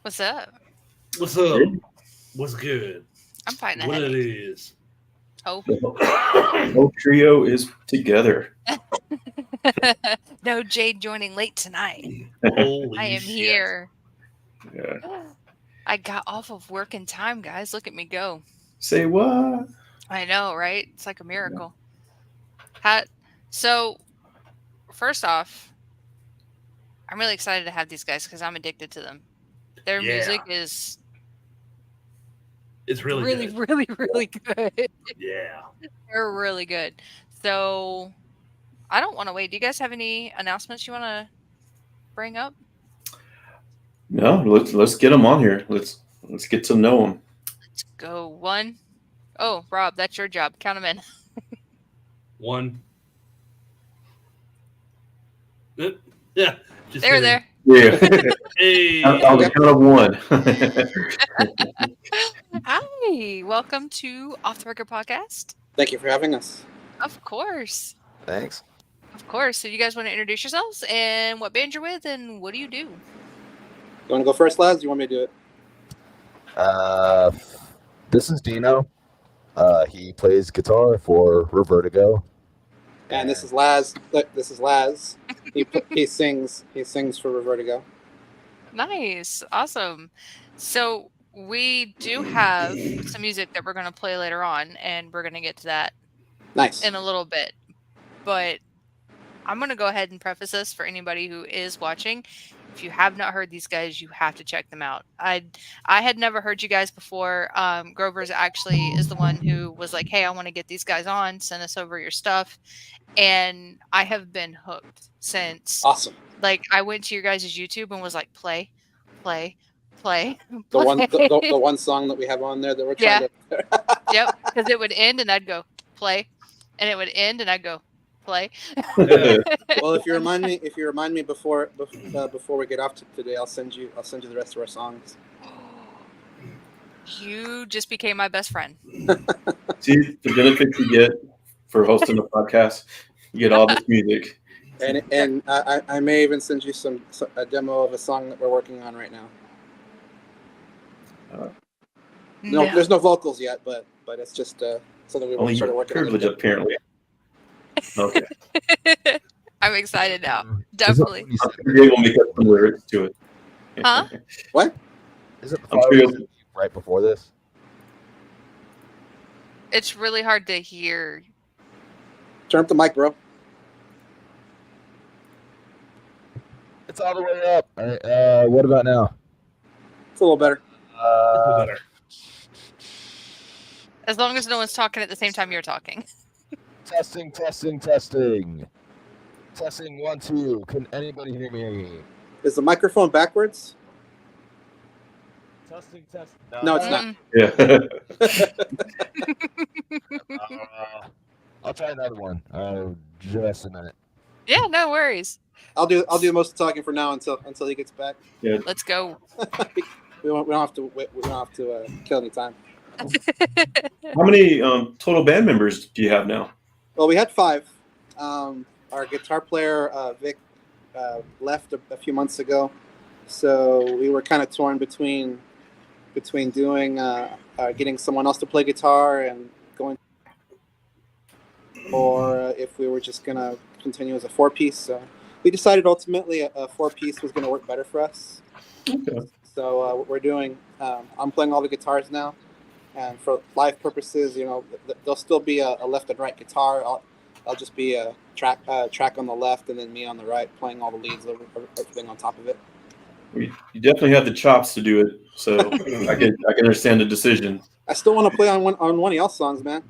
What's up? What's up? What's good? I'm fighting a What it headache. is? Oh. The whole trio is together. No Jade joining late tonight. Holy I am shit. here. Yeah. I got off of work in time, guys. Look at me go. Say what? I know, right? It's like a miracle. So, first off, I'm really excited to have these guys because I'm addicted to them. Their Yeah. music is It's really really, good. really, really good. Yeah. They're really good. So, I don't want to wait. Do you guys have any announcements you want to bring up? No, let's get them on here. Let's get to know them. Let's go. One. Oh, Rob, that's your job. Count them in. One. Yeah. Just They're kidding. there. Yeah. Hey. I'll count of one. Hi, welcome to Off the Record Podcast. Thank you for having us. Of course. Thanks. Of course. So you guys want to introduce yourselves and what band you're with and what do you do? You want to go first, Laz? You want me to do it? This is Dino. He plays guitar for Revertigo. And this is Laz. This is Laz. He sings. He sings for Revertigo. Nice. Awesome. So we do have some music that we're going to play later on, and we're going to get to that Nice. in a little bit. But I'm going to go ahead and preface this for anybody who is watching. If you have not heard these guys, you have to check them out. I had never heard you guys before. Grover's actually is the one who was like, hey, I want to get these guys on. Send us over your stuff. And I have been hooked since. Awesome. Like, I went to your guys' YouTube and was like, play. The one song that we have on there that we're trying to. Yep, because it would end and I'd go, play. And it would end and I'd go, play. Well, if you remind me before we get off today, I'll send you the rest of our songs. You just became my best friend. See the benefits you get for hosting a podcast. You get all this music. And I may even send you a demo of a song that we're working on right now. No, there's no vocals yet, but it's just something we started working on. Privilege, apparently. Okay. I'm excited now. Definitely. I'm sure they will make up some lyrics to it. Huh? What? Is it I'm sure right before this? It's really hard to hear. Turn up the mic, bro. It's all the way up. All right, what about now? It's a little better. Better. As long as no one's talking at the same time you're talking. Testing. Testing 1, 2. Can anybody hear me? Is the microphone backwards? Testing. No, it's not. Yeah. I'll try another one. Just a minute. Yeah, no worries. I'll do most of the talking for now until he gets back. Yeah. Let's go. We don't have to wait. We don't have to kill any time. How many total band members do you have now? Well, we had 5. Our guitar player Vic left a few months ago, so we were kind of torn between doing getting someone else to play guitar and going, or if we were just gonna continue as a 4-piece. So we decided ultimately a 4-piece was gonna work better for us. Okay. So what we're doing, I'm playing all the guitars now, and for live purposes, there'll still be a left and right guitar. I'll just be a track on the left and then me on the right, playing all the leads, everything on top of it. You definitely have the chops to do it, so I can understand the decision. I still want to play on one of y'all's songs, man.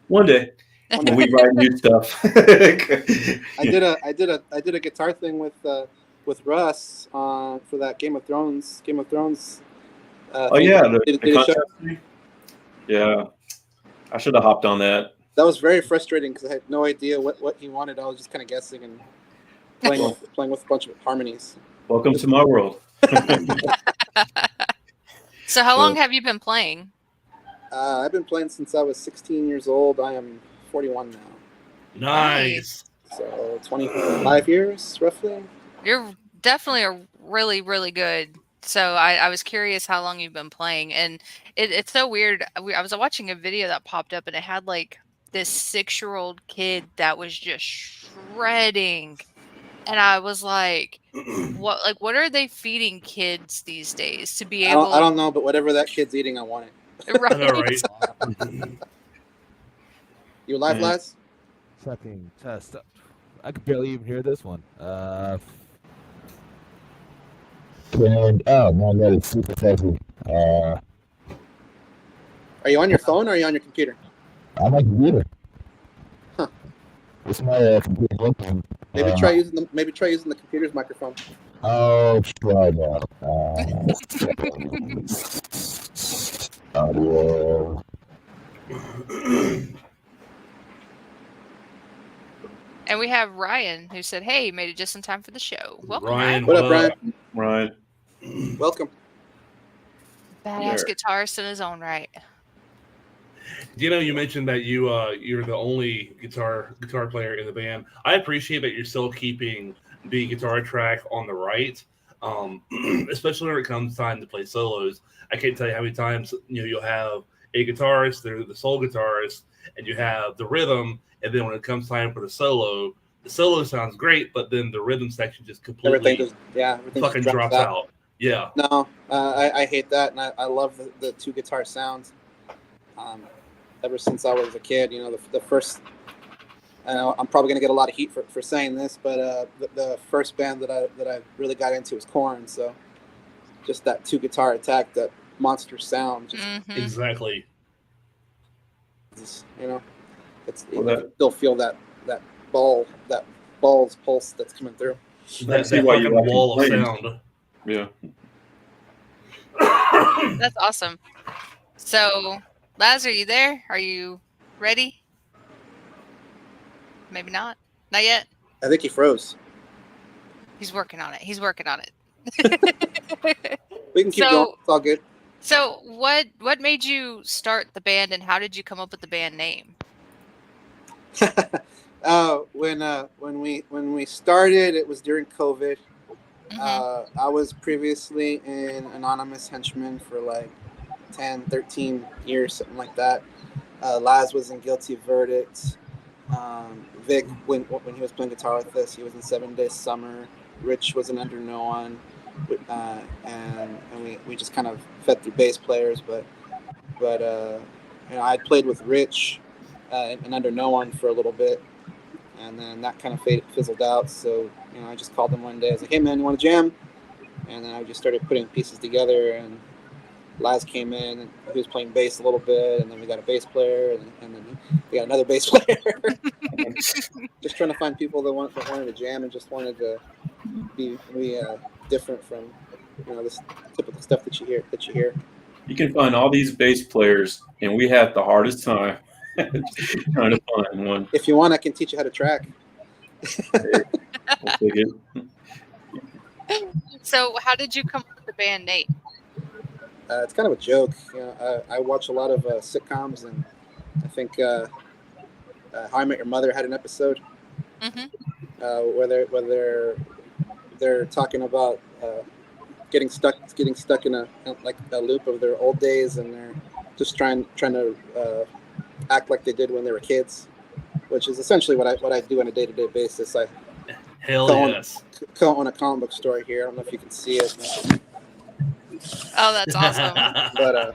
One day when we write new stuff. I did a guitar thing with Russ for that Game of Thrones. Oh yeah, did the a show. concept. Yeah, I should have hopped on that. That was very frustrating because I had no idea what he wanted. I was just kind of guessing and playing with a bunch of harmonies. Welcome to my world. So how long have you been playing? I've been playing since I was 16 years old. I am 41 now. Nice. So 25 years, roughly. You're definitely a really, really good So I was curious how long you've been playing, and it's so weird. I was watching a video that popped up, and it had like this 6-year-old kid that was just shredding, and I was like, what are they feeding kids these days to be I able? don't know, but whatever that kid's eating, I want it. I know, Right? right? You live, Yeah. lads? Checking test. I could barely even hear this one. Oh man, that is super sexy. Are you on your phone or are you on your computer? I'm a computer. Huh. It's my computer looking. Maybe try using the computer's microphone. Oh, try now. Audio. And we have Ryan, who said, "Hey, made it just in time for the show. Welcome, Ryan, What up, Ryan? Right. Welcome. Badass There. guitarist in his own right." You know, you mentioned that you're the only guitar player in the band. I appreciate that you're still keeping the guitar track on the right, especially when it comes time to play solos. I can't tell you how many times you'll have a guitarist, they're the sole guitarist, and you have the rhythm, and then when it comes time for the solo sounds great, but then the rhythm section just completely Everything fucking just drops out. Yeah. No, I hate that, and I love the two guitar sounds. Ever since I was a kid, the first. I'm probably gonna get a lot of heat for saying this, but the first band that I really got into was Korn. So just that two guitar attack, that monster sound, just Exactly. you Well, still feel that ball's pulse that's coming through. That see why you fucking like wall of these sound. Yeah. That's awesome. So, Laz, are you there? Are you ready? Maybe not. Not yet. I think he froze. He's working on it. He's working on it. We can keep going. It's all good. So, what made you start the band, and how did you come up with the band name? When we started, it was during COVID. Mm-hmm. I was previously an anonymous henchman for like 10, 13 years, something like that. Laz was in Guilty Verdict. Vic, when he was playing guitar with us, he was in 7 Days Summer. Rich was in Under No One, and we just kind of fed through bass players. But I played with Rich and Under No One for a little bit, and then that kind of fizzled out. So I just called him one day. I was like, "Hey man, you want to jam?" And then I just started putting pieces together, and Laz came in and he was playing bass a little bit, and then we got a bass player, and then we got another bass player. Just trying to find people that wanted to jam and just wanted to be different from this typical stuff that you hear. You can find all these bass players, and we have the hardest time trying to find one. If you want, I can teach you how to track. We'll take it. So, how did you come up with the band name? It's kind of a joke. I watch a lot of sitcoms, and I think How I Met Your Mother had an episode where they're talking about getting stuck in a loop of their old days, and they're just trying to act like they did when they were kids, which is essentially what I do on a day-to-day basis. I Yes. co-own a comic book store here. I don't know if you can see it. Oh, that's awesome. But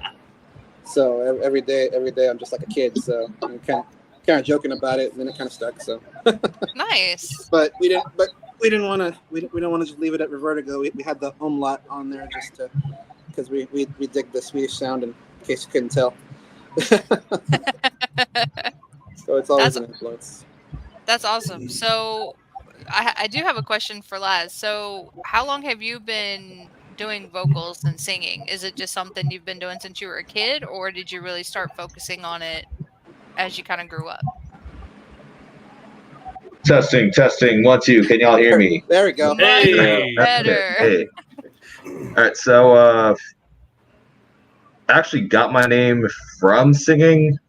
so every day I'm just like a kid. So I'm kind of joking about it, and then it kind of stuck. So Nice. But we don't want to just leave it at Revertigo. We had the umlaut on there just because we dig the Swedish sound, in case you couldn't tell. So it's always an influence. That's awesome. So I do have a question for Laz. So how long have you been doing vocals and singing? Is it just something you've been doing since you were a kid, or did you really start focusing on it as you kind of grew up? Testing. 1, 2. Can y'all hear me? There we go. Hey. Better. Hey. All right. So, I actually got my name from singing.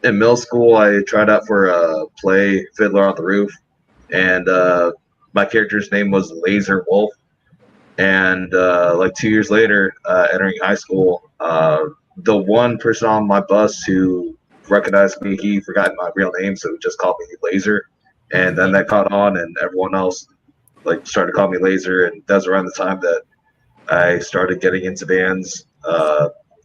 In middle school, I tried out for a play, Fiddler on the Roof, and my character's name was Laser Wolf. And like 2 years later, entering high school, the one person on my bus who recognized me, he forgot my real name, so he just called me Laser. And then that caught on, and everyone else like started calling me Laser. And that was around the time that I started getting into bands,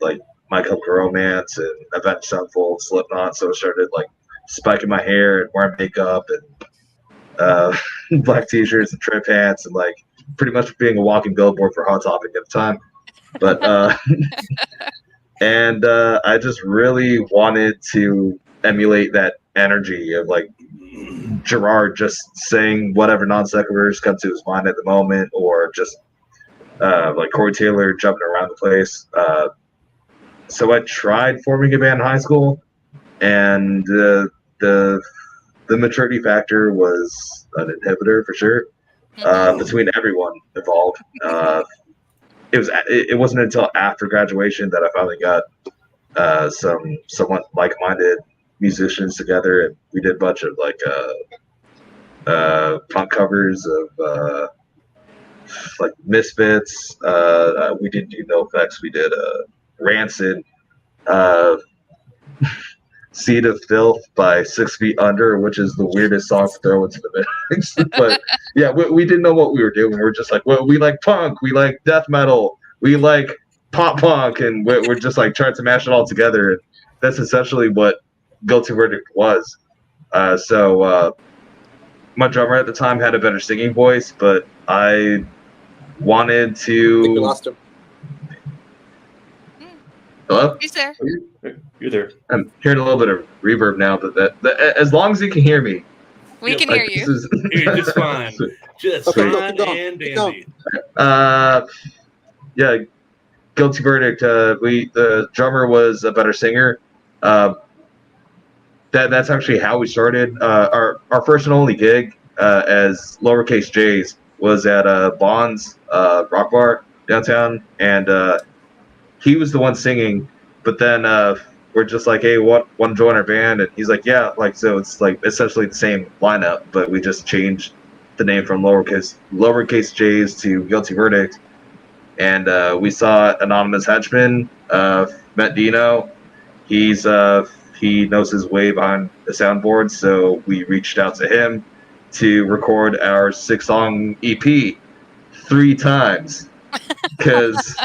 like My Chemical Romance and Avenged Sevenfold, Slipknot. So I started like spiking my hair and wearing makeup and black t-shirts and trip pants and like pretty much being a walking billboard for Hot Topic at the time. But and I just really wanted to emulate that energy of like Gerard just saying whatever non sequiturs come to his mind at the moment, or just like Corey Taylor jumping around the place. So I tried forming a band in high school, and the maturity factor was an inhibitor for sure. Between everyone involved, it wasn't until after graduation that I finally got some somewhat like-minded musicians together, and we did a bunch of like punk covers of like Misfits. We didn't do NoFX. We did Rancid, Seed of Filth by 6 Feet Under, which is the weirdest song to throw into the mix. But yeah, we didn't know what we were doing. We were just like, well, we like punk, we like death metal, we like pop punk, and we're just like trying to mash it all together. And that's essentially what Guilty Verdict was. So my drummer at the time had a better singing voice, but I wanted I think we to. lost him. Hello? He's there. You're there. I'm hearing a little bit of reverb now, but that as long as you can hear me, We can like, hear you. this is You're just fine. Just Okay, fine keep going, and keep dandy. Yeah, Guilty Verdict. The drummer was a better singer. That's actually how we started. Our first and only gig as lowercase J's was at Bond's Rock Bar downtown, and he was the one singing. But then we're just like, hey, want to join our band? And he's like, yeah. Like, so it's like essentially the same lineup, but we just changed the name from lowercase J's to Guilty Verdict. And we saw Anonymous Henchman, met Dino. He knows his way behind the soundboard, so we reached out to him to record our 6-song EP 3 times. Because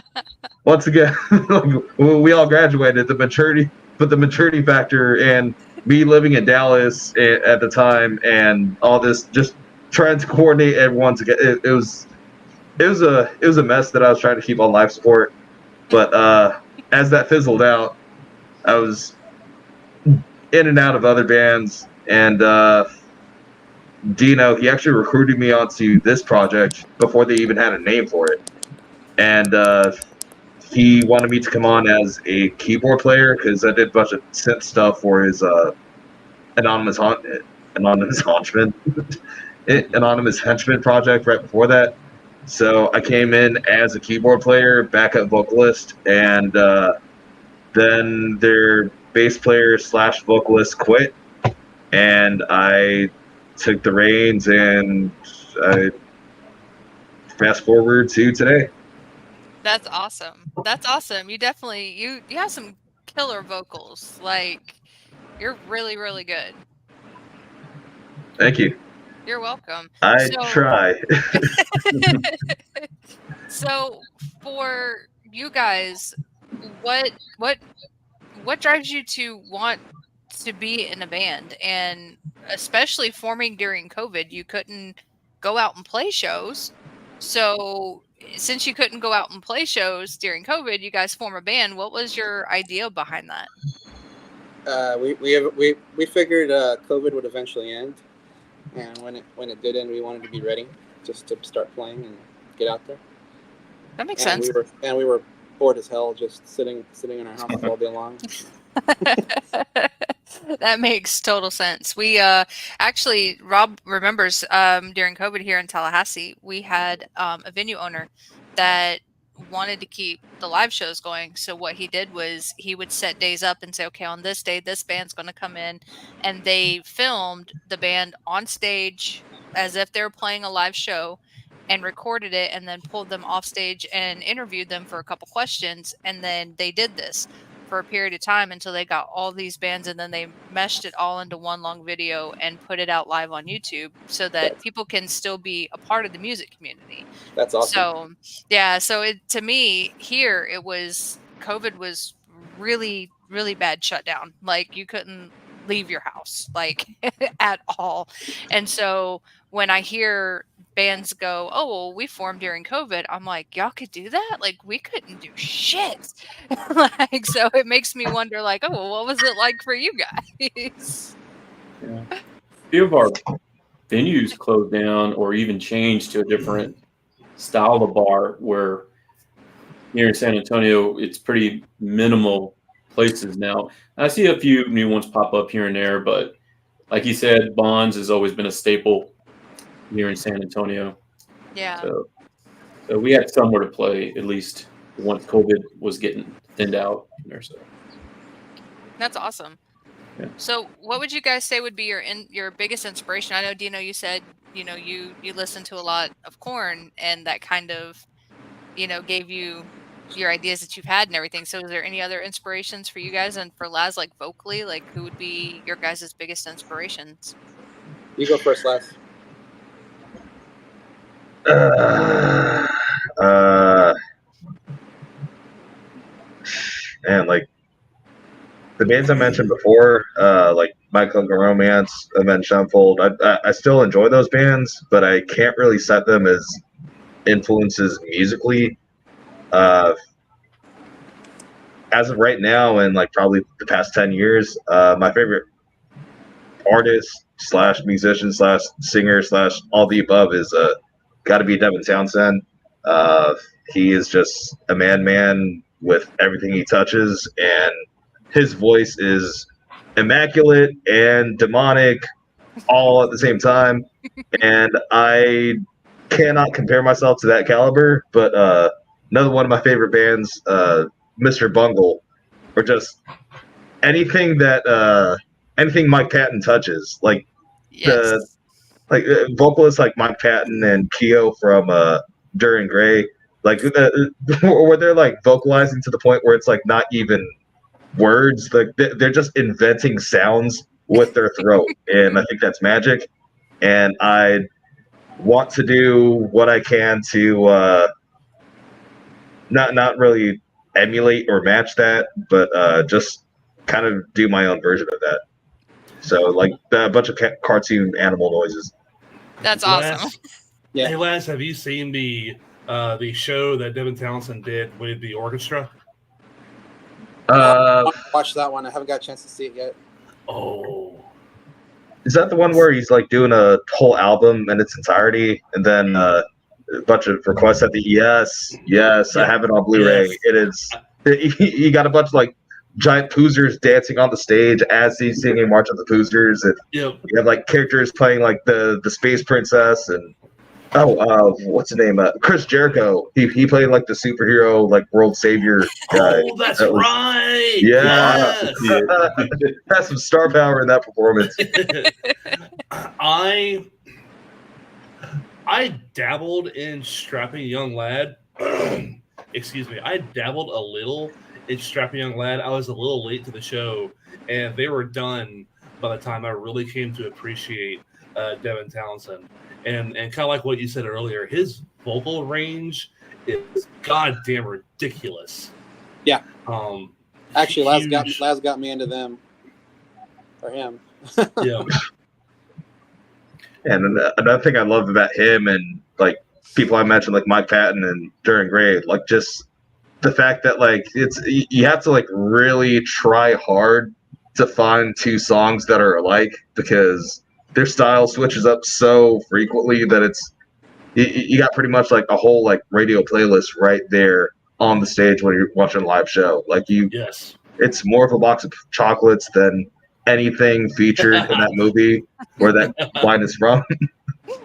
once again, like, we all graduated, the maturity factor, and me living in Dallas at the time, and all this, just trying to coordinate everyone together. It was a mess that I was trying to keep on life support. But as that fizzled out, I was in and out of other bands, and Dino, he actually recruited me onto this project before they even had a name for it. And he wanted me to come on as a keyboard player because I did a bunch of synth stuff for his Anonymous Henchman Anonymous Henchman project right before that. So I came in as a keyboard player, backup vocalist, and then their bass player / vocalist quit, and I took the reins, and I fast forward to today. That's awesome. That's awesome. You definitely you have some killer vocals. Like, you're really, really good. Thank you. You're welcome. I try. So for you guys, what drives you to want to be in a band, and especially forming during COVID? You couldn't go out and play shows. So since you couldn't go out and play shows during COVID, you guys form a band. What was your idea behind that? We figured COVID would eventually end, and when it did end, we wanted to be ready just to start playing and get out there. That makes sense. We were bored as hell, just sitting in our houses all day long. That makes total sense. We actually, Rob remembers during COVID here in Tallahassee, we had a venue owner that wanted to keep the live shows going. So what he did was he would set days up and say, okay, on this day, this band's going to come in, and they filmed the band on stage as if they were playing a live show. and recorded it and then pulled them off stage and interviewed them for a couple questions. And then they did this for a period of time until they got all these bands, and then they meshed it all into one long video and put it out live on YouTube so that people can still be a part of the music community. That's awesome. So yeah, so to me here, it was COVID was really, really bad shutdown. Like you couldn't leave your house like at all. And so when I hear bands go, "Oh, well, we formed during COVID," I'm like, "Y'all could do that? Like we couldn't do shit." Like, so it makes me wonder, like, "Oh, well, what was it like for you guys?" Yeah. A few of our venues closed down or even changed to a different style of bar, where here in San Antonio, it's pretty minimal places now. I see a few new ones pop up here and there, but like you said, Bonds has always been a staple here in San Antonio. Yeah. So we had somewhere to play, at least once COVID was getting thinned out there. So That's awesome. Yeah. So what would you guys say would be your biggest inspiration? I know, Dino, you said, you listen to a lot of Korn, and that kind of, gave you your ideas that you've had and everything. So is there any other inspirations for you guys, and for Laz, like vocally, like who would be your guys' biggest inspirations? You go first, Laz. And like the bands I mentioned before, like My Chemical Romance, Avenged Sevenfold, I still enjoy those bands, but I can't really set them as influences musically. As of right now, and like probably the past 10 years, my favorite artist / musician / singer / all the above is got to be Devin Townsend. He is just a man with everything he touches, and his voice is immaculate and demonic all at the same time. And I cannot compare myself to that caliber, but another one of my favorite bands, Mr. Bungle, or just anything Mike Patton touches, like Yes. vocalists like Mike Patton and Keo from Duran Gray, like where they're like vocalizing to the point where it's like not even words, like they're just inventing sounds with their throat, and I think that's magic. And I want to do what I can to not really emulate or match that, but just kind of do my own version of that. So like a bunch of cartoon animal noises. That's awesome. Yeah. Hey, Laz, have you seen the show that Devin Townsend did with the orchestra? Watch that one. I haven't got a chance to see it yet. Oh, is that the one where he's like doing a whole album in its entirety, and then a bunch of requests at the yes, Yeah. I have it on Blu-ray. Yes. It is. He got a bunch of like giant poozers dancing on the stage as he's singing March of the Poozers, and Yep. you have like characters playing like the Space Princess and what's his name? Chris Jericho. He played like the superhero, like world savior guy. Oh, that's That was- right. Yeah. Yes. Has some star power in that performance. I dabbled in Strapping Young Lad. Excuse me. I dabbled a little in Strapping Young Lad. I was a little late to the show, and they were done by the time I really came to appreciate Devin Townsend. And kind of like what you said earlier, his vocal range is goddamn ridiculous. Yeah. Actually, huge. Laz got me into them. For him. Yeah. And another thing I love about him and like people I mentioned, like Mike Patton and Duran Gray, like just the fact that like you have to like really try hard to find two songs that are alike, because their style switches up so frequently that it's you got pretty much like a whole like radio playlist right there on the stage when you're watching a live show. Like Yes. it's more of a box of chocolates than anything featured in that movie where that line is from.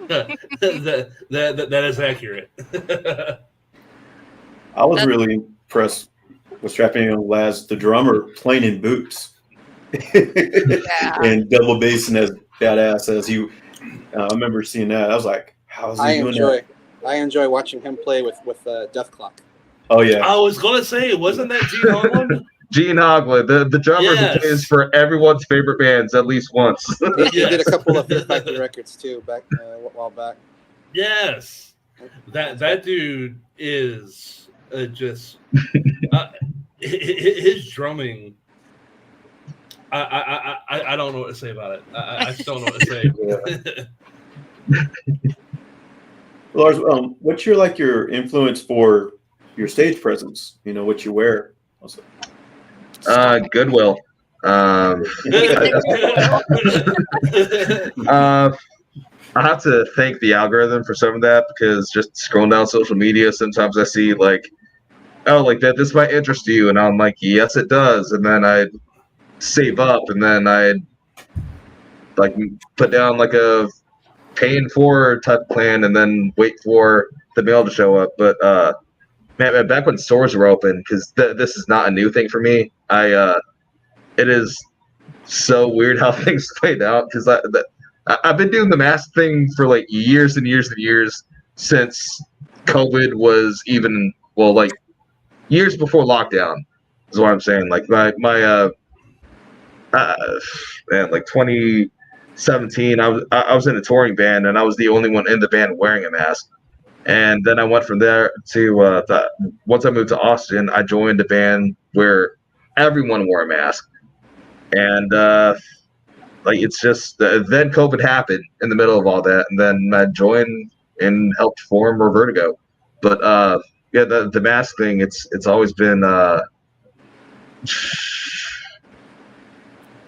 that is accurate. I was really impressed with Strapping Young Laz, the drummer, playing in boots and double bassing as badass as you. I remember seeing that. I was like, "How is he doing that?" I enjoy watching him play with Death Clock. Oh yeah. I was gonna say, wasn't that Gene Hoglan? Gene Hoglan, the drummer Yes. who plays for everyone's favorite bands at least once. He did a Yes. couple of Fear Factory records too, back a while back. Yes, that dude is just his drumming. I don't know what to say about it. I just don't know what to say. Lars, what's your influence for your stage presence? You know, what you wear. Also. Goodwill. I have to thank the algorithm for some of that, because just scrolling down social media, sometimes I see like, oh, like that this might interest you, and I'm like, yes, it does, and then I save up, and then I like put down like a paying for type plan, and then wait for the mail to show up. But man, back when stores were open, because this is not a new thing for me. It is so weird how things played out, because I've been doing the mask thing for like years and years and years, since COVID was even, well, like years before lockdown is what I'm saying. Like my man, like 2017, I was in a touring band, and I was the only one in the band wearing a mask. And then I went from there to once I moved to Austin, I joined a band where everyone wore a mask. And like it's just then COVID happened in the middle of all that, and then I joined and helped form Revertigo. But yeah, the mask thing, it's always been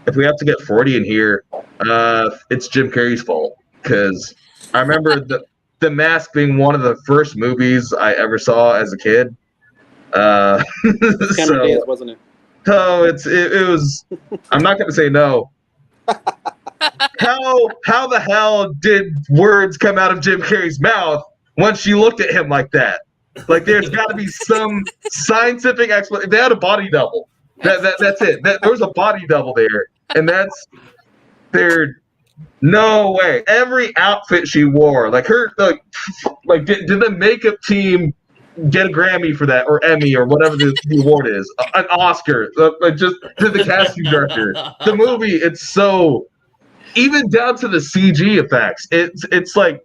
if we have to get 40 in here, it's Jim Carrey's fault, because I remember the Mask being one of the first movies I ever saw as a kid. Cameron Diaz, wasn't it? Oh, it was. I'm not going to say no. How the hell did words come out of Jim Carrey's mouth once she looked at him like that? Like, there's got to be some scientific explanation. They had a body double. That's it. There was a body double there, and there. No way. Every outfit she wore, like her, like did the makeup team get a Grammy for that, or Emmy, or whatever the award is, an Oscar? Like, just to the casting director. The movie, it's so, even down to the CG effects, it's like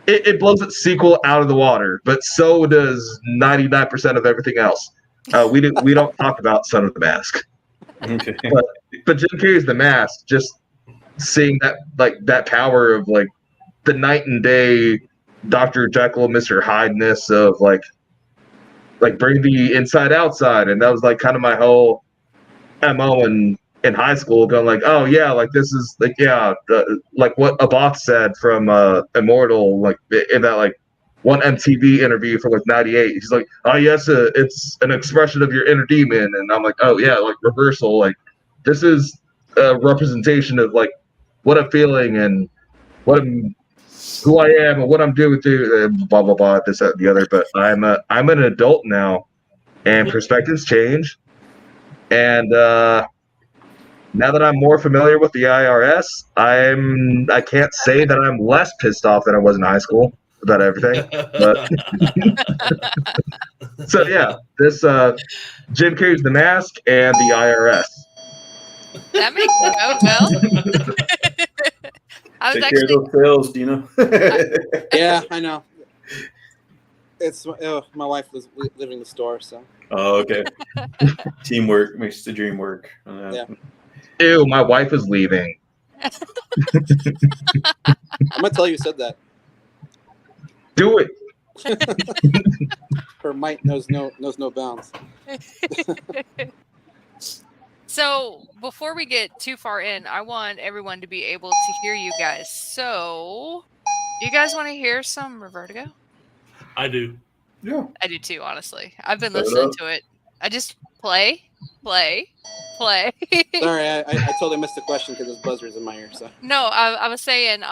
it blows its sequel out of the water, but so does 99% of everything else. We don't talk about Son of the Mask. Okay. But Jim Carrey's The Mask, just seeing that power of like the night and day Dr. Jekyll, Mr. Hyde-ness of like bring the inside outside, and that was like kind of my whole MO in high school, going like, oh yeah, like this is like, yeah, like what Abath said from Immortal, like in that like one MTV interview from like '98. He's like, oh yes, it's an expression of your inner demon, and I'm like, oh yeah, like reversal, like this is a representation of like what I'm feeling and who I am and what I'm doing to blah blah blah, this that and the other. But I'm an adult now, and perspectives change, and now that I'm more familiar with the IRS, I can't say that I'm less pissed off than I was in high school about everything. But so yeah, this Jim Carrey's The Mask and the IRS. That makes it go well. I was Take care of those sales, Dino. Yeah, I know. It's my wife was living the store, so. Oh, okay. Teamwork makes the dream work. Yeah. Ew, my wife is leaving. I'm gonna tell you said that. Do it. Her might knows no bounds. So before we get too far in, I want everyone to be able to hear you guys. So, do you guys want to hear some Revertigo? I do. Yeah. I do too, honestly. I've been listening to it. I just play. Sorry, I totally missed the question because there's buzzers in my ear. So No, I was saying,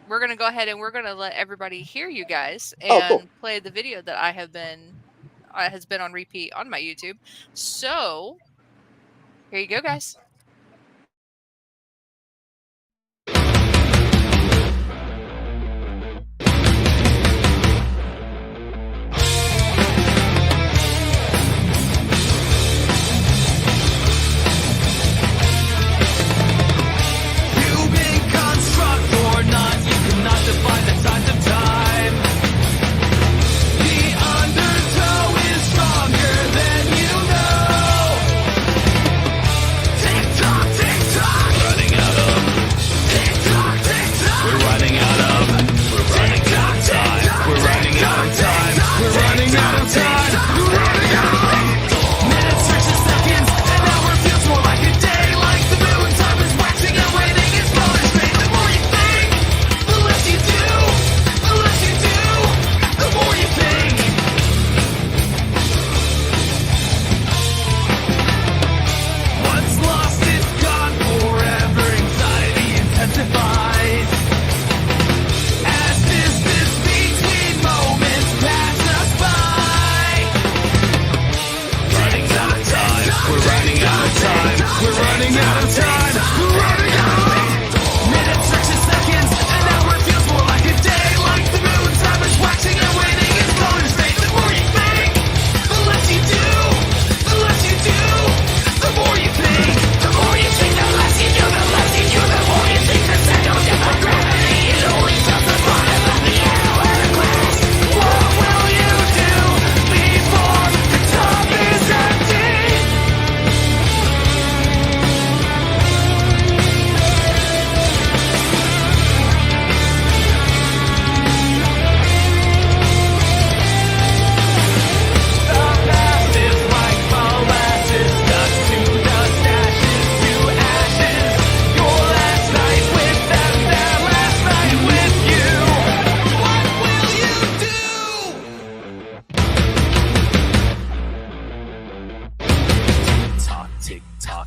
we're gonna go ahead and we're gonna let everybody hear you guys and cool. play the video that has been on repeat on my YouTube. So here you go, guys.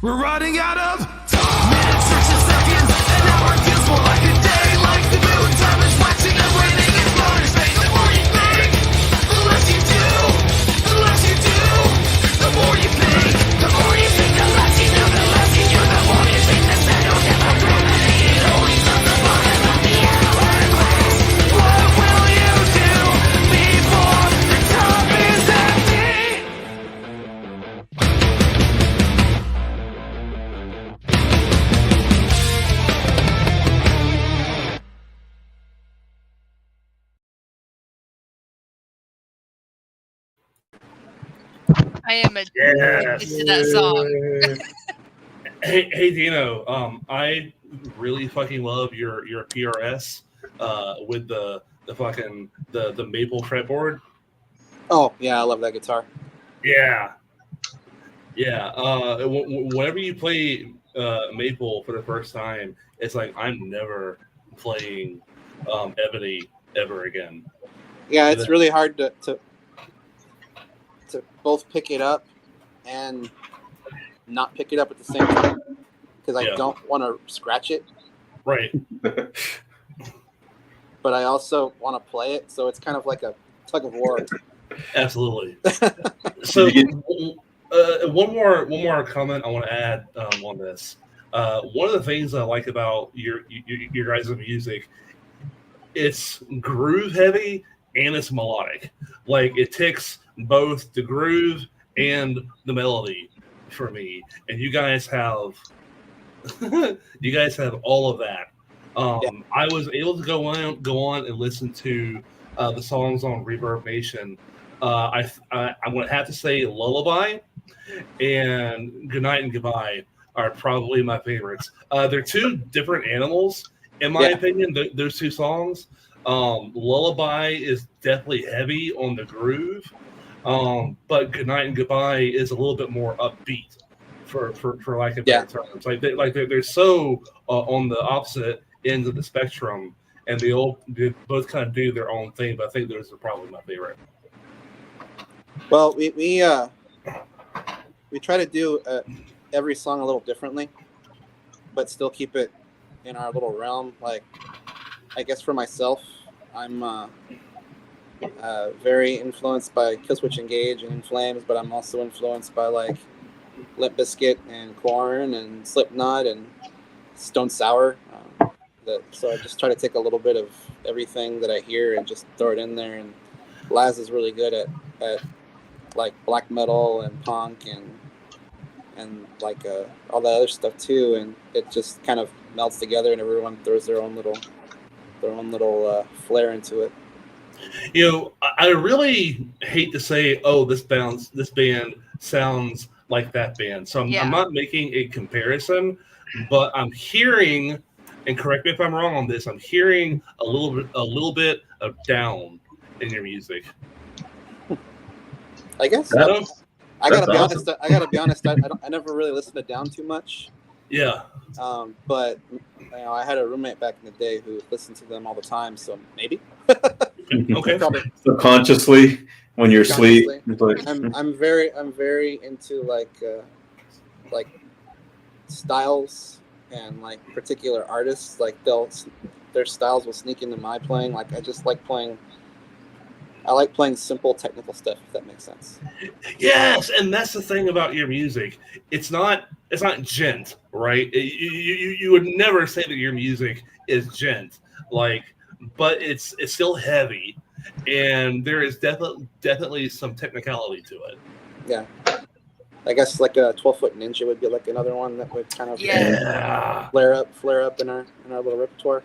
We're running out of time. Minutes, searching seconds, an hour feels more like a day. Like the moon, time is watching and waiting in outer space. The more you think, the less you do. The less you do, the more you think. The more you think, the less you do. The less you do, the more you think. The shadows never gravity. It always on the bottom of the hourglass. What will you do before the top is empty? I am addicted to that song. Hey, Dino. I really fucking love your PRS with the fucking the maple fretboard. Oh yeah, I love that guitar. Yeah. Whenever you play maple for the first time, it's like I'm never playing ebony ever again. Yeah, it's really hard to both pick it up and not pick it up at the same time because I don't want to scratch it. Right. But I also want to play it, so it's kind of like a tug of war. Absolutely. So one more comment I want to add on this. One of the things I like about your guys' music, it's groove heavy and it's melodic. Like it ticks both the groove and the melody for me, and you guys have all of that. I was able to go on and listen to the songs on Reverb Nation. I'm going to have to say Lullaby and Goodnight and Goodbye are probably my favorites. They're two different animals, in my opinion, those two songs. Lullaby is definitely heavy on the groove, but Goodnight and Goodbye is a little bit more upbeat, for lack of better terms. They're so on the opposite ends of the spectrum, and they both kind of do their own thing. But I think those are probably my favorite. Well, we try to do every song a little differently, but still keep it in our little realm. Like, I guess for myself, I'm very influenced by Killswitch Engage and In Flames, but I'm also influenced by like Limp Bizkit and Korn and Slipknot and Stone Sour. So I just try to take a little bit of everything that I hear and just throw it in there. And Laz is really good at like black metal and punk and like all that other stuff too, and it just kind of melts together and everyone throws their own little flair into it. You know, I really hate to say, oh, this band sounds like that band. So I'm not making a comparison, but I'm hearing, and correct me if I'm wrong on this, I'm hearing a little bit of down in your music. I guess. I gotta be honest. I never really listened to Down too much. Yeah. But I had a roommate back in the day who listened to them all the time, so maybe. Okay. Probably. Subconsciously, when you're asleep. I'm very into like styles and like particular artists. Like their styles will sneak into my playing. Like I like playing simple technical stuff, if that makes sense. Yes, and that's the thing about your music. It's not gent, right? You would never say that your music is gent, but it's still heavy, and there is definitely some technicality to it. Yeah, I guess like a 12-foot Ninja would be like another one that would kind of flare up in our little repertoire.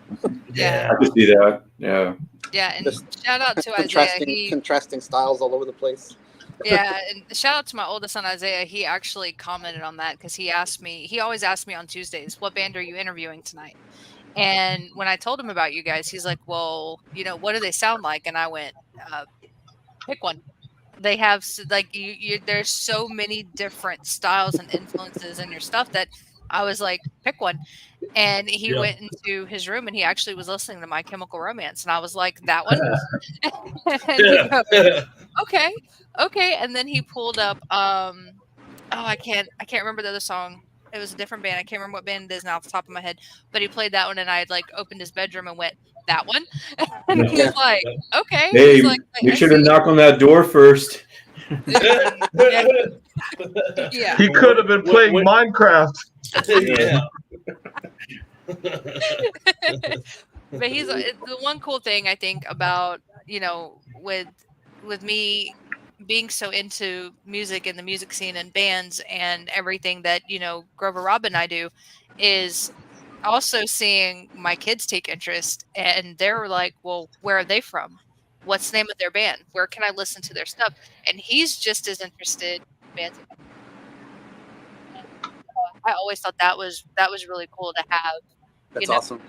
Yeah, I could see that. Yeah. Yeah, and Just shout out to Isaiah. Contrasting styles all over the place. Yeah, and shout out to my oldest son Isaiah. He actually commented on that because he always asks me on Tuesdays, what band are you interviewing tonight? And when I told him about you guys, he's like, well, what do they sound like? And I went, pick one. They have like there's so many different styles and influences in your stuff that I was like, pick one. And he went into his room and he actually was listening to My Chemical Romance. And I was like, that one? And he goes, okay. And then he pulled up, I can't remember the other song. It was a different band. I can't remember what band it is now off the top of my head, but he played that one, and I had like opened his bedroom and went, "That one," and he's Yeah. like, "Okay." Hey, He's like, make I sure to see. knock on that door first. Yeah. He could have been playing Wait. Minecraft. Yeah. But he's the one cool thing I think about, with me being so into music and the music scene and bands and everything that Grover Rob and I do is also seeing my kids take interest, and they're like, well, where are they from? What's the name of their band? Where can I listen to their stuff? And he's just as interested in bands. I always thought that was really cool to have. That's know, awesome.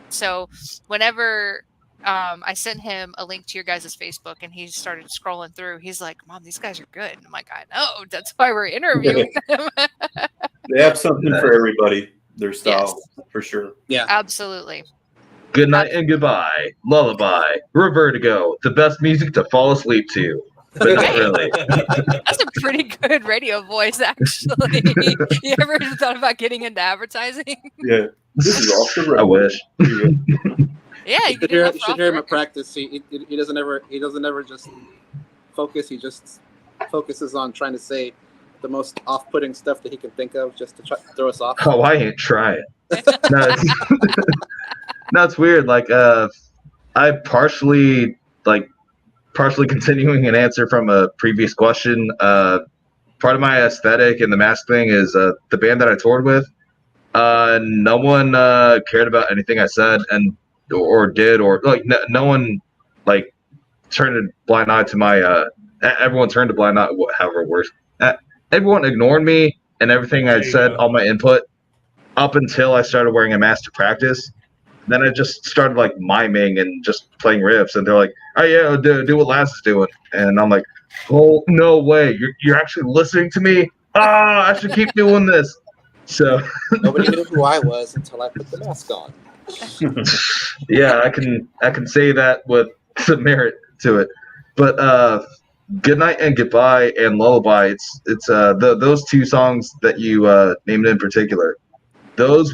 So whenever I sent him a link to your guys' Facebook and he started scrolling through, he's like, "Mom, these guys are good." And I'm like, "I know. That's why we're interviewing them." They have something for everybody, their style, Yes. for sure. Yeah. Absolutely. Good night and goodbye. Lullaby. Revertigo. The best music to fall asleep to. But not really. That's a pretty good radio voice, actually. You ever thought about getting into advertising? Yeah. This is off the road. I wish. Yeah, You should hear him at practice. He doesn't ever just focus. He just focuses on trying to say the most off-putting stuff that he can think of, just to try to throw us off. Oh, I ain't trying. No, it's weird. Like, I partially continuing an answer from a previous question. Part of my aesthetic and the mask thing is the band that I toured with. No one cared about anything I said or did, or like no one like turned a blind eye to my. Everyone turned a blind eye, however it works. Everyone ignored me and everything I said, all my input, up until I started wearing a mask to practice. Then I just started like miming and just playing riffs, and they're like, "Oh yeah, do what Laz is doing," and I'm like, "Oh no way, you're actually listening to me? Ah, I should keep doing this." So Nobody knew who I was until I put the mask on. yeah, I can say that with some merit to it. But Good Night and Goodbye and Lullaby, it's those two songs that you named in particular. Those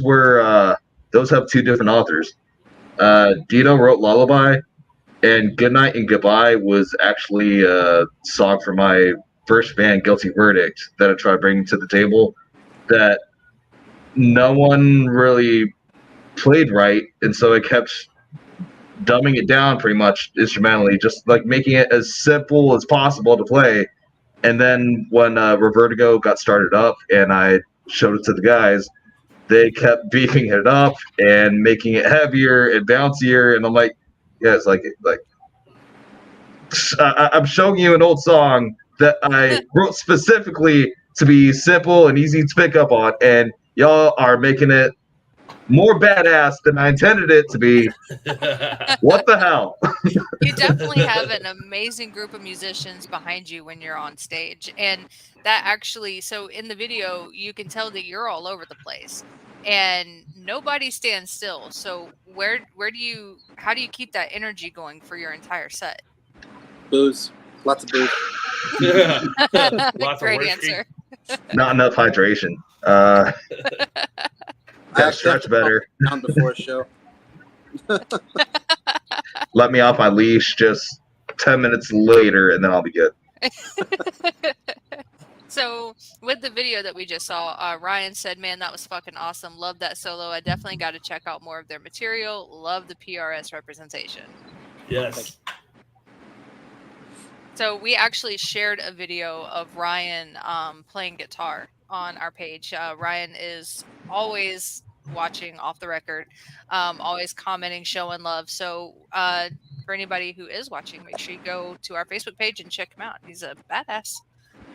have two different authors. Dino wrote Lullaby, and Good Night and Goodbye was actually a song for my first band, Guilty Verdict, that I tried bringing to the table that no one really played right, and so I kept dumbing it down pretty much instrumentally, just like making it as simple as possible to play. And then when Revertigo got started up and I showed it to the guys, they kept beefing it up and making it heavier and bouncier, and I'm like, yeah, it's like I'm showing you an old song that I wrote specifically to be simple and easy to pick up on, and y'all are making it more badass than I intended it to be. What the hell? You definitely have an amazing group of musicians behind you when you're on stage, and that actually, so in the video you can tell that you're all over the place and nobody stands still. So how do you keep that energy going for your entire set? Booze, lots of booze. Lots Great of whiskey. answer. Not enough hydration. Gotta stretch better. Down before a show. Let me off my leash just 10 minutes later, and then I'll be good. So with the video that we just saw, Ryan said, "Man, that was fucking awesome. Love that solo. I definitely got to check out more of their material. Love the PRS representation." Yes. So we actually shared a video of Ryan playing guitar on our page. Ryan is always watching Off the Record, always commenting, showing love. So for anybody who is watching, make sure you go to our Facebook page and check him out. He's a badass.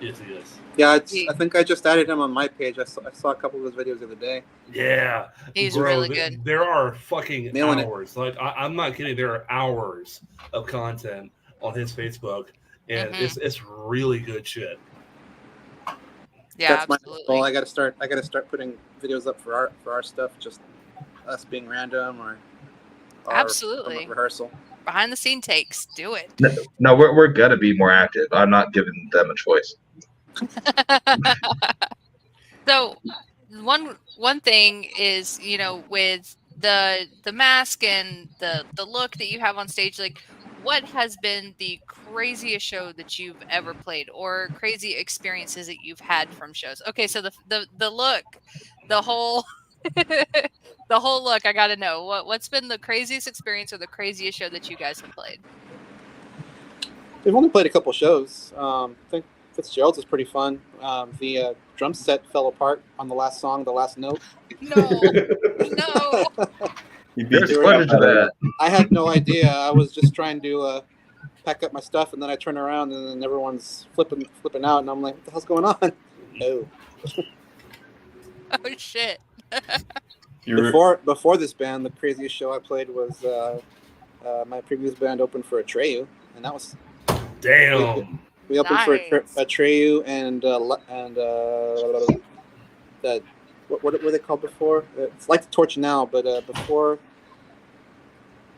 Yes, he is. Yeah, I think I just added him on my page. I saw a couple of his videos the other day. Yeah. He's Bro, really good. There are fucking Nailing it. hours. Like I'm not kidding. There are hours of content on his Facebook, and it's really good shit. Yeah, That's my absolutely. goal. I gotta start putting videos up for our stuff. Just us being random or Absolutely. from a rehearsal. Behind the scene takes. Do it. No, we're gonna be more active. I'm not giving them a choice. So one thing is, with the mask and the look that you have on stage, like what has been the craziest show that you've ever played or crazy experiences that you've had from shows? Okay, so the look, the whole the whole look, I got to know. What's been the craziest experience or the craziest show that you guys have played? We've only played a couple shows. I think Fitzgerald's was pretty fun. The drum set fell apart on the last song, the last note. No. No. There's footage of that. I had no idea. I was just trying to pack up my stuff, and then I turn around, and then everyone's flipping out, and I'm like, "What the hell's going on?" No. Oh shit. Before this band, the craziest show I played was my previous band opened for Atreyu, and that was Damn. we opened Nice. for Atreyu and that what were they called before? It's like the Torch now, but before.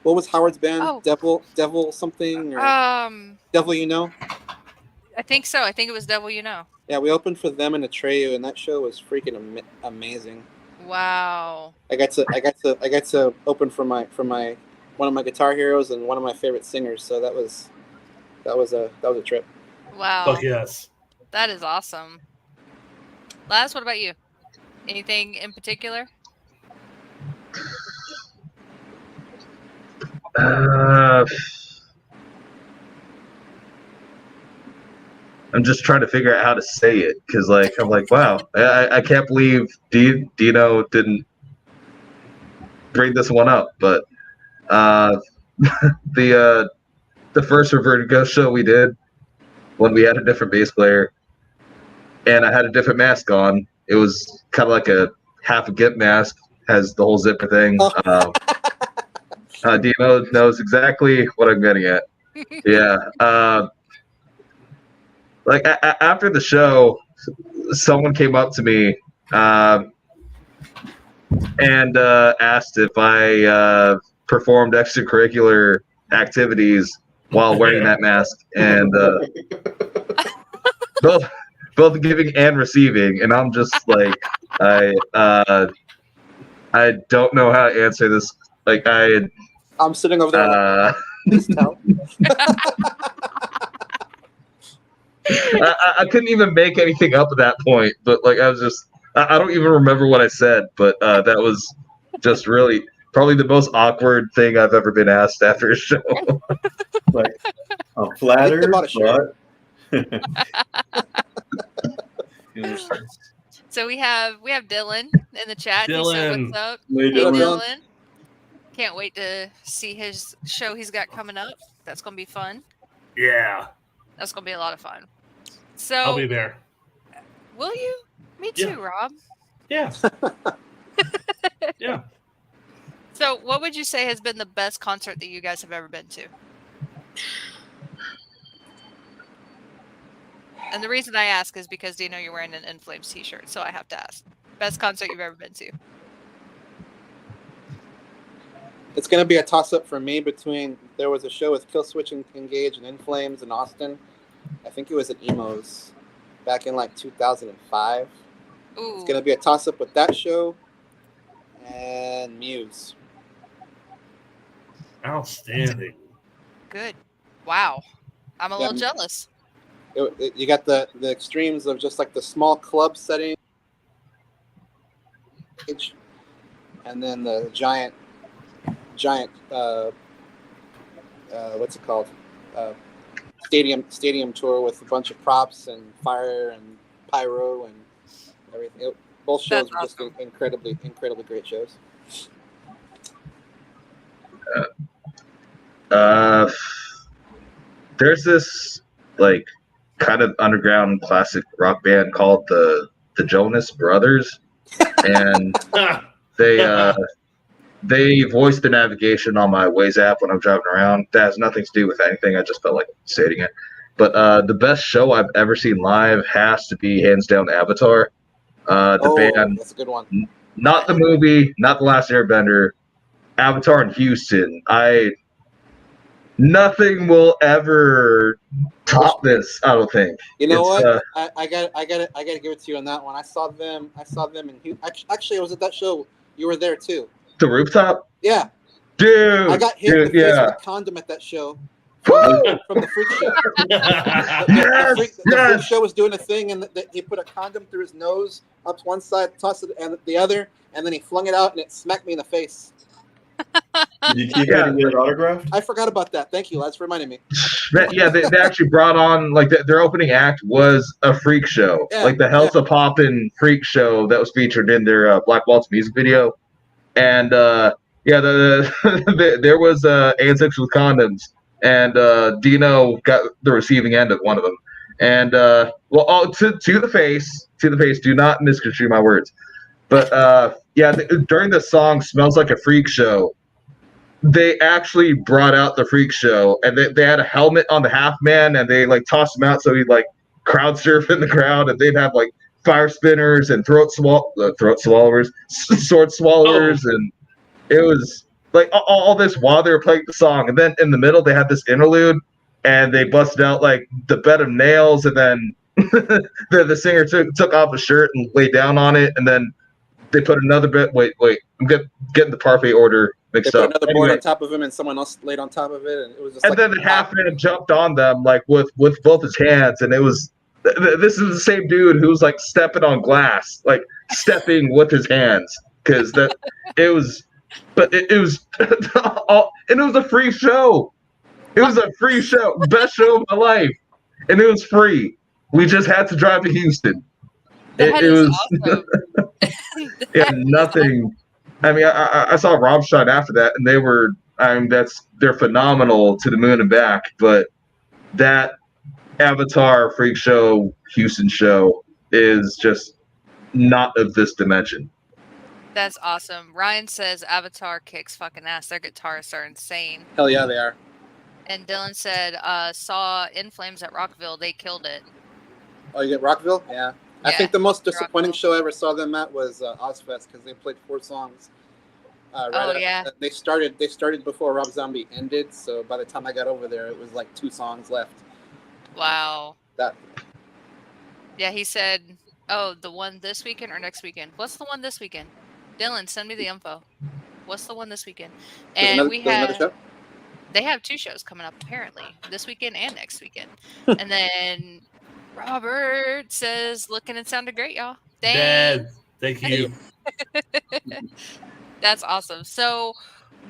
What was Howard's band? Oh. Devil something or Devil You Know? I think so. I think it was Devil You Know. Yeah, we opened for them in Atreyu, and that show was freaking amazing. Wow. I got to open for my one of my guitar heroes and one of my favorite singers. So that was a trip. Wow. Fuck yes. That is awesome. Laz, what about you? Anything in particular? I'm just trying to figure out how to say it because, I'm like, wow, I can't believe Dino didn't bring this one up. But the first Revertigo show we did when we had a different bass player and I had a different mask on, it was kind of like a half a gimp mask, has the whole zipper thing. Dino knows exactly what I'm getting at. Yeah. After the show, someone came up to me and asked if I performed extracurricular activities while wearing that mask, and both giving and receiving. And I'm just like, I don't know how to answer this. I'm sitting over there. Like, please tell. I couldn't even make anything up at that point, but I was just, I don't even remember what I said, but that was just really probably the most awkward thing I've ever been asked after a show. I'm flattered, but So we have Dylan in the chat. Dylan. He said, "What's up?" Hey, Hey, Dylan. Dylan. Can't wait to see his show he's got coming up. That's gonna be fun. Yeah. That's gonna be a lot of fun. So I'll be there. will you? Me too, Yeah. Rob. Yeah. Yeah. So what would you say has been the best concert that you guys have ever been to? And the reason I ask is because Dino, you're wearing an In Flames t-shirt, so I have to ask. Best concert you've ever been to? It's gonna be a toss-up for me between there was a show with Killswitch and Engage and In Flames in Austin. I think it was at Emo's back in 2005. Ooh. It's gonna be a toss-up with that show and Muse. Outstanding. Good. Wow. I'm a Yeah. little jealous. You got the extremes of just the small club setting, and then the giant what's it called? Stadium tour with a bunch of props and fire and pyro and everything. Both shows That's were just awesome. incredibly great shows. There's this kind of underground classic rock band called the Jonas Brothers, and they voice the navigation on my Waze app when I'm driving around. That has nothing to do with anything. I just felt like stating it. But the best show I've ever seen live has to be hands down Avatar. The band, that's a good one. not the movie, not The Last Airbender. Avatar in Houston. nothing will ever top this. I don't think. You know It's, what? I gotta give it to you on that one. I saw them in actually I was at that show. You were there too. the rooftop, Yeah. dude. I got hit in the face yeah. with a condom at that show. Woo! From the freak show. Yes, The freak show was doing a thing, and he put a condom through his nose, up one side, tossed it and the other, and then he flung it out, and it smacked me in the face. Did you keep it and get it autographed? I forgot about that. Thank you. That's reminding me. Yeah, they actually brought on like their opening act was a freak show, Yeah, like the Helsa Poppin' freak show that was featured in their Black Waltz music video, and yeah, there was antics with condoms, and Dino got the receiving end of one of them, and well, to the face, do not misconstrue my words, but yeah, during the song "Smells Like a Freak Show," they actually brought out the freak show, and they had a helmet on the half man, and they like tossed him out so he'd like crowd surf in the crowd, and they'd have like fire spinners and sword swallowers, and it was like all this while they were playing the song, and then in the middle they had this interlude, and they busted out like the bed of nails, and then the singer took off his shirt and laid down on it, and then they put another bit. Wait, I'm getting the parfait order mixed They up. put another board on top of him, and someone else laid on top of it, and it was just. And then the half man jumped on them like with both his hands, and it was. This is the same dude who was like stepping on glass, like stepping with his hands, because it was all, and it was a free show. It was a free show, best show of my life, and it was free. We just had to drive to Houston. That It is was awesome. yeah, nothing. I mean, I saw Rob Shot after that, and they were. I mean, they're phenomenal to the moon and back. But that Avatar Freak Show Houston show is just not of this dimension. That's awesome. Ryan says Avatar kicks fucking ass. Their guitarists are insane. Hell yeah, they are. And Dylan said, saw In Flames at Rockville. They killed it. Oh, you get Rockville? Yeah. I think the most disappointing show I ever saw them at was Ozfest, because they played 4 songs. They started before Rob Zombie ended, so by the time I got over there, it was like 2 songs left. Wow. That. Yeah, he said, oh, the one this weekend or next weekend? What's the one this weekend? Dylan, send me the info. What's the one this weekend? And they have 2 shows coming up, apparently, this weekend and next weekend. And then Robert says, looking and sounding great, y'all. Dad, thank you. That's awesome. So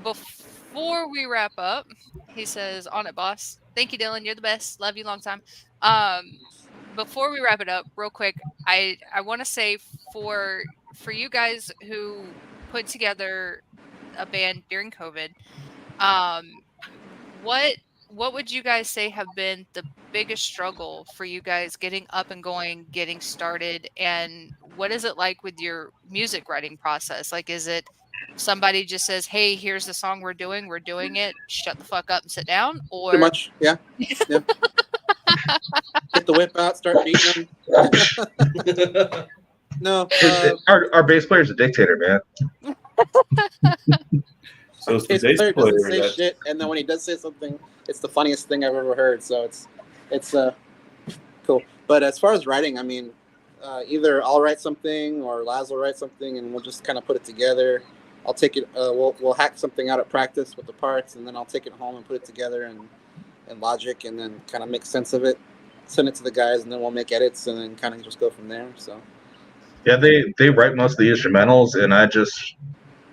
before we wrap up, he says, on it, boss. Thank you, Dylan. You're the best. Love you long time. Before we wrap it up, real quick, I want to say for you guys who put together a band during COVID, what would you guys say have been the biggest struggle for you guys getting up and going, getting started, and what is it like with your music writing process? Like, is it somebody just says, hey, here's the song we're doing it, shut the fuck up and sit down? Or pretty much, yeah. Get the whip out, start beating them. No. Our bass player's a dictator, man. So it's the His bass player player doesn't say that shit, and then when he does say something, it's the funniest thing I've ever heard. So it's cool. But as far as writing, I mean, either I'll write something or Laz will write something, and we'll just kind of put it together. I'll take it. We'll hack something out at practice with the parts, and then I'll take it home and put it together in Logic, and then kind of make sense of it, send it to the guys, and then we'll make edits, and then kind of just go from there. So. Yeah, they write most of the instrumentals, and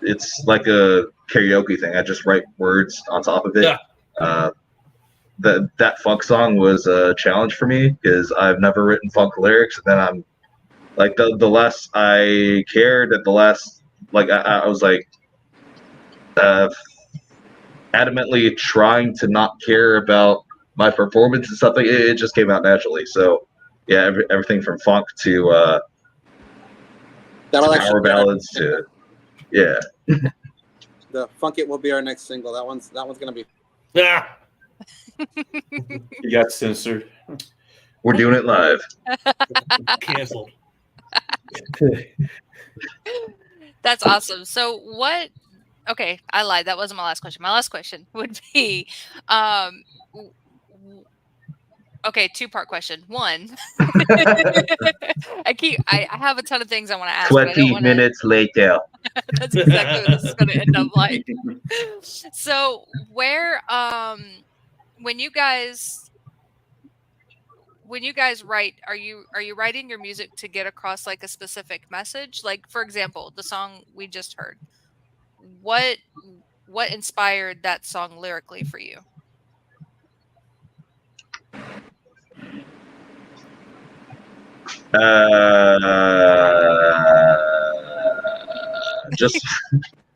it's like a karaoke thing. I just write words on top of it. Yeah. That funk song was a challenge for me because I've never written funk lyrics, and then I'm like the less I cared, the less like I was like adamantly trying to not care about my performance and something. It just came out naturally. So yeah, everything from funk to power ballads to yeah. The Funk It will be our next single. That one's gonna be. Yeah. you got censored. We're doing it live. Canceled. That's awesome. So what Okay, I lied. That wasn't my last question. My last question would be, um, w- w- okay, two-part question. One, I have a ton of things I want to ask, but I don't 20 want to. minutes later. That's exactly what this is going to end up like. So, when you guys write, are you writing your music to get across like a specific message? Like, for example, the song we just heard. What what inspired that song lyrically for you? Just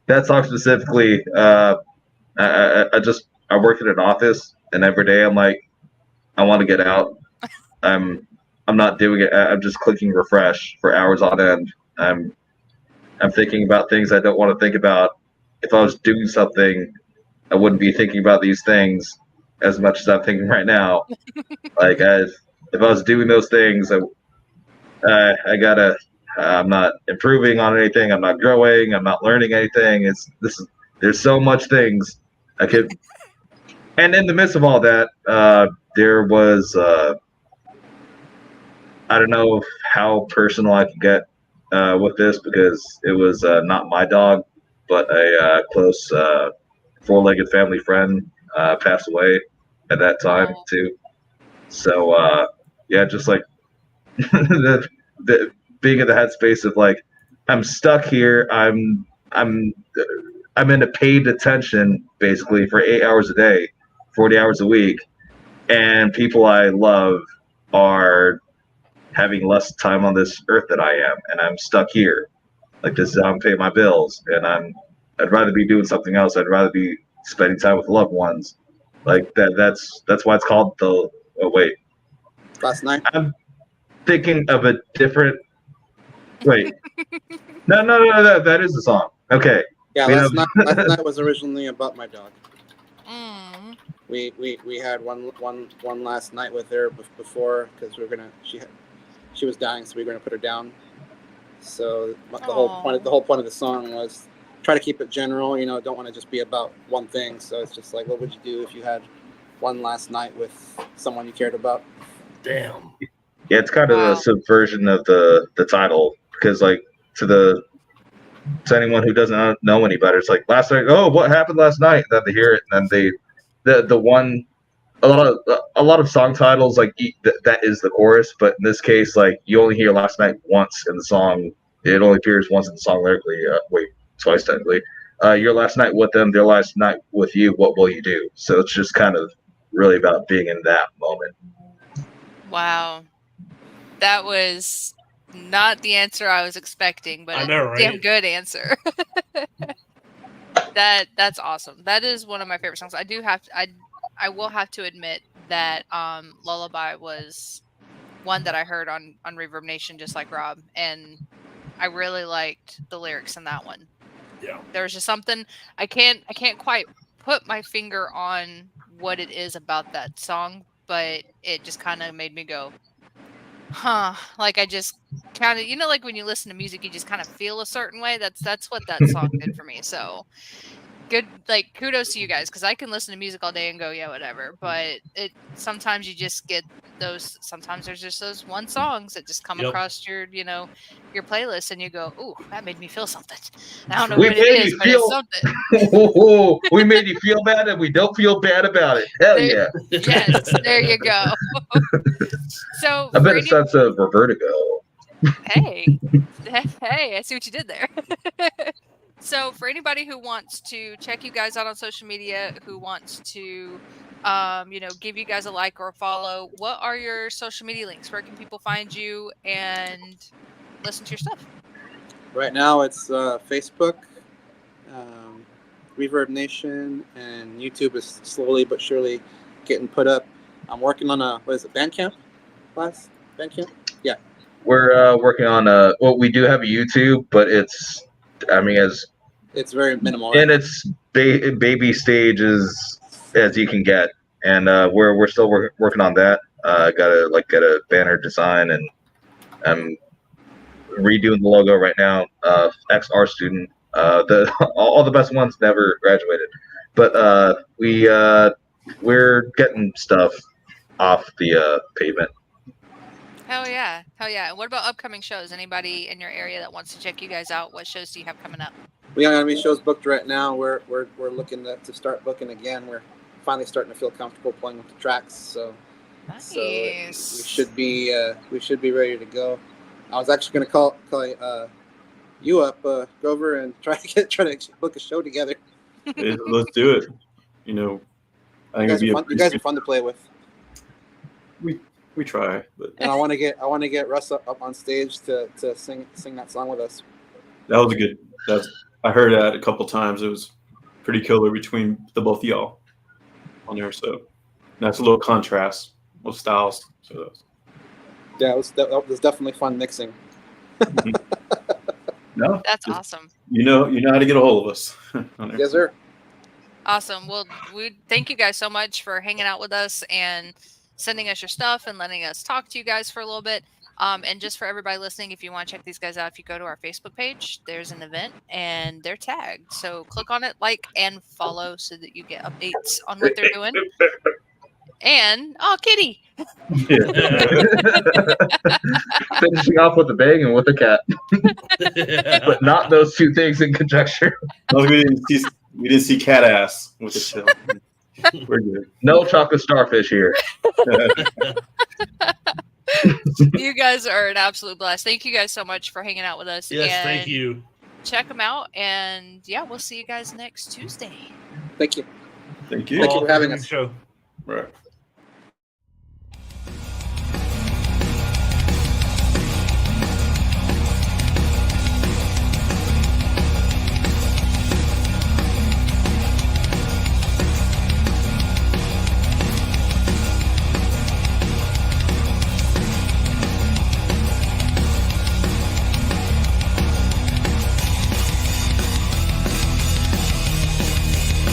that song specifically. I work in an office, and every day I'm like, I want to get out. I'm I'm not doing it. I'm just clicking refresh for hours on end. I'm thinking about things I don't want to think about. If I was doing something, I wouldn't be thinking about these things as much as I'm thinking right now. Like if I was doing those things, I gotta. I'm not improving on anything. I'm not growing. I'm not learning anything. There's so much things I could. And in the midst of all that, there was I don't know how personal I could get with this because it was not my dog, but a close four-legged family friend passed away at that time Oh, too. So yeah, just like the being in the headspace of like I'm stuck here. I'm in a paid attention basically for 8 hours a day, 40 hours a week, and people I love are having less time on this earth than I am, and I'm stuck here. Like this is how I'm paying my bills, and I'd rather be doing something else. I'd rather be spending time with loved ones. Like that. That's why it's called the. Oh wait, Last night. I'm thinking of a different. Wait, no. That is the song. Okay. Yeah, We last have- night. Last night was originally about my dog. mm, We had one last night with her before because we were gonna she was dying, so we were gonna put her down. So the whole point of the song was try to keep it general. You know, don't want to just be about one thing. So it's just like, what would you do if you had one last night with someone you cared about? Damn. Yeah, it's kind of Wow. a subversion of the title because like to anyone who doesn't know any better, it's like last night. Oh, what happened last night? Then they hear it, and then the one a lot of song titles like that is the chorus, but in this case, like you only hear last night once in the song. It only appears once in the song lyrically. Wait, twice technically. Your last night with them, their last night with you. What will you do? So it's just kind of really about being in that moment. wow. That was not the answer I was expecting, but I a know, right? damn good answer. That's awesome. That is one of my favorite songs. I will have to admit that Lullaby was one that I heard on Reverb Nation just like Rob, and I really liked the lyrics in that one. Yeah. There's just something I can't quite put my finger on what it is about that song, but it just kind of made me go, huh, like I just kind of, like when you listen to music you just kind of feel a certain way. That's what that song did for me. So good, like kudos to you guys, because I can listen to music all day and go, yeah, whatever, but it sometimes you just get those, sometimes there's just those one songs that just come Yep. across your playlist and you go, ooh, that made me feel something. I don't know We what it made is, you but it's feel- something. We made you feel bad, and we don't feel bad about it. Hell There- yeah! yes, there you go. So I for bet a any, sense of Revertigo. hey, hey, I see what you did there. So for anybody who wants to check you guys out on social media, who wants to give you guys a like or a follow, what are your social media links? Where can people find you and listen to your stuff? Right now, it's Facebook, Reverb Nation, and YouTube is slowly but surely getting put up. I'm working on Bandcamp class? Bandcamp? Yeah. We're working on well, we do have a YouTube, but it's, I mean, It's very minimal. in its baby stages as you can get, and we're still working on that. Gotta get a banner design, and I'm redoing the logo right now. Ex art student All the best ones never graduated, but we're getting stuff off the pavement. Hell yeah. And what about upcoming shows? Anybody in your area that wants to check you guys out? What shows do you have coming up? We don't have any shows booked right now. We're looking to start booking again. We're finally starting to feel comfortable playing with the tracks, so Nice. we should be ready to go. I was actually going to call you up, Grover, and try to book a show together. Let's do it. You know, I think You guys are fun to play with. We try, but And I want to get Russ up on stage to sing that song with us. that was a good. I heard that a couple times. It was pretty killer between the both of y'all on there. So that's a little contrast with styles. So Yeah, that was definitely fun mixing. no, That's awesome. You know how to get a hold of us. On there. Yes, sir. Awesome. Well, we thank you guys so much for hanging out with us and sending us your stuff and letting us talk to you guys for a little bit. And just for everybody listening, if you want to check these guys out, if you go to our Facebook page, there's an event and they're tagged. So click on it, like, and follow so that you get updates on what they're doing. And, Kitty. Finishing off with a bang and with a cat, but not those two things in conjecture. We didn't see cat ass with the tail. We're good. No chocolate starfish here. You guys are an absolute blast. Thank you guys so much for hanging out with us. Yes, and thank you. Check them out. And yeah, we'll see you guys next Tuesday. Thank you. Thank you. Thank you for having us. Show. Right.